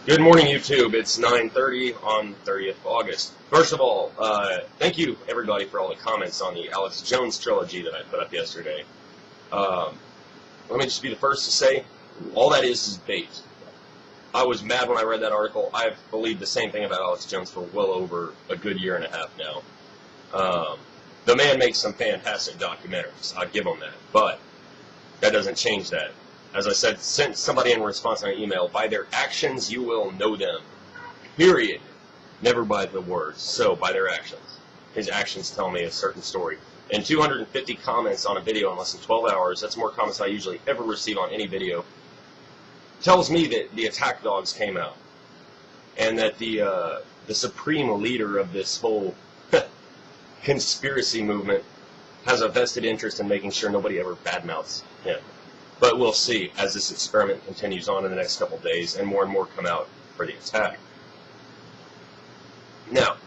Good morning, YouTube. It's 9:30 on 30th of August. First of all, thank you, everybody, for all the comments on the Alex Jones trilogy that I put up yesterday. Let me just be the first to say, all that is bait. I was mad when I read that article. I've believed the same thing about Alex Jones for well over a good year and a half now. The man makes some fantastic documentaries. I'll give him that. But that doesn't change that. As I said, sent somebody in response to an email, by their actions you will know them. Period. Never by the words. So, by their actions. His actions tell me a certain story. And 250 comments on a video in less than 12 hours, that's more comments I usually ever receive on any video, tells me that the attack dogs came out. And that the supreme leader of this whole conspiracy movement has a vested interest in making sure nobody ever badmouths him. But we'll see as this experiment continues on in the next couple of days and more come out for the attack. Now,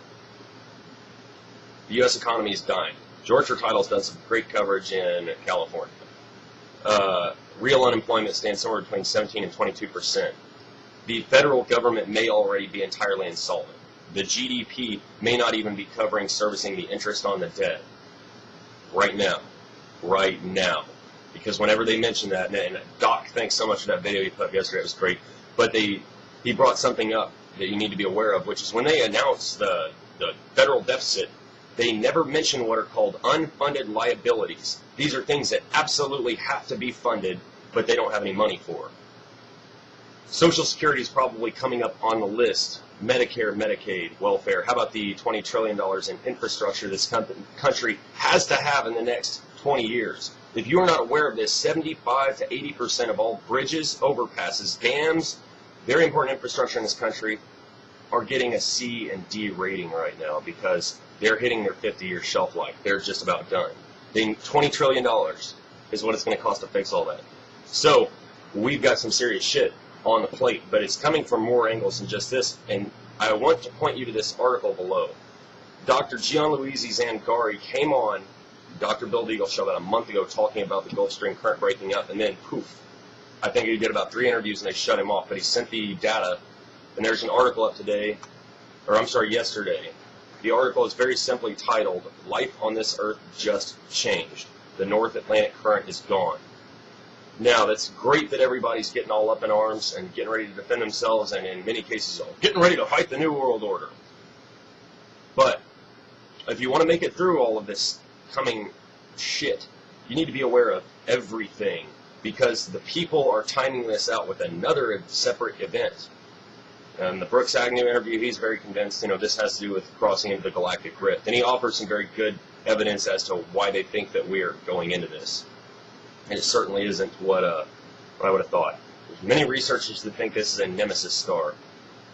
the U.S. economy is dying. Georgia Title's done some great coverage in California. Real unemployment stands somewhere between 17 and 22%. The federal government may already be entirely insolvent. The GDP may not even be covering servicing the interest on the debt. Right now. Because whenever they mention that, and Doc, thanks so much for that video you put up yesterday, it was great, but he brought something up that you need to be aware of, which is when they announce the federal deficit, they never mention what are called unfunded liabilities. These are things that absolutely have to be funded, but they don't have any money for. Social Security is probably coming up on the list. Medicare, Medicaid, welfare. How about the $20 trillion in infrastructure this country has to have in the next 20 years? If you are not aware of this, 75 to 80% of all bridges, overpasses, dams, very important infrastructure in this country are getting a C and D rating right now because they're hitting their 50-year shelf life. They're just about done. $20 trillion is what it's going to cost to fix all that. So we've got some serious shit on the plate, but it's coming from more angles than just this, and I want to point you to this article below. Dr. Gianluigi Zangari came on Dr. Bill Deagle show about a month ago talking about the Gulf Stream current breaking up, and then poof, I think he did about 3 interviews and they shut him off, but he sent the data, and there's an article up yesterday. The article is very simply titled, Life on This Earth Just Changed. The North Atlantic Current is Gone. Now, that's great that everybody's getting all up in arms and getting ready to defend themselves, and in many cases, getting ready to fight the New World Order. But if you want to make it through all of this coming shit, you need to be aware of everything, because the people are timing this out with another separate event. And the Brooks Agnew interview, he's very convinced, this has to do with crossing into the galactic rift. And he offers some very good evidence as to why they think that we are going into this. And it certainly isn't what I would have thought. There's many researchers that think this is a nemesis star.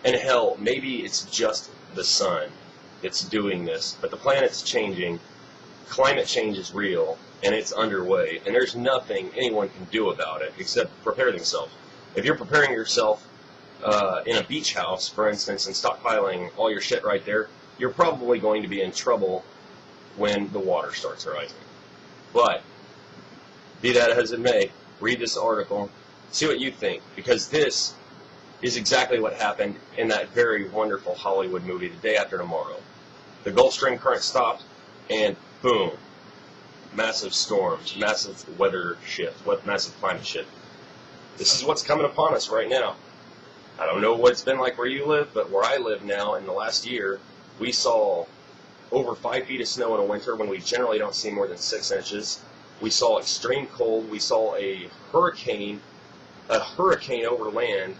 And hell, maybe it's just the sun that's doing this. But the planet's changing. Climate change is real, and it's underway. And there's nothing anyone can do about it except prepare themselves. If you're preparing yourself in a beach house, for instance, and stockpiling all your shit right there, you're probably going to be in trouble when the water starts rising. But be that as it may, read this article, see what you think, because this is exactly what happened in that very wonderful Hollywood movie, The Day After Tomorrow. The Gulf Stream current stopped, and boom, massive storms, massive weather shift, massive climate shift. This is what's coming upon us right now. I don't know what it's been like where you live, but where I live now, in the last year, we saw over 5 feet of snow in a winter when we generally don't see more than 6 inches. We saw extreme cold. We saw a hurricane over land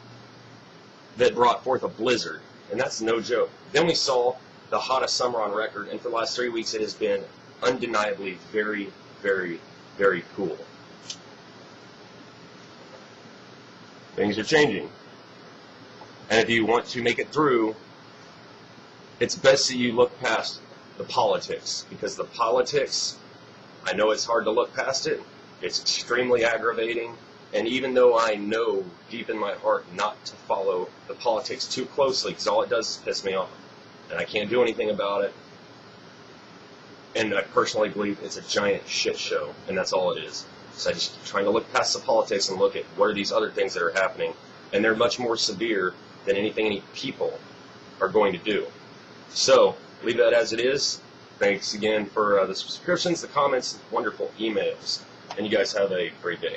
that brought forth a blizzard, and that's no joke. Then we saw the hottest summer on record, and for the last 3 weeks it has been undeniably very, very, very cool. Things are changing. And if you want to make it through, it's best that you look past the politics, because the politics, I know it's hard to look past it, it's extremely aggravating, and even though I know deep in my heart not to follow the politics too closely, because all it does is piss me off, and I can't do anything about it, and I personally believe it's a giant shit show, and that's all it is. So I'm just trying to look past the politics and look at what are these other things that are happening, and they're much more severe than anything any people are going to do. So leave that as it is. Thanks again for the subscriptions, the comments, wonderful emails. And you guys have a great day.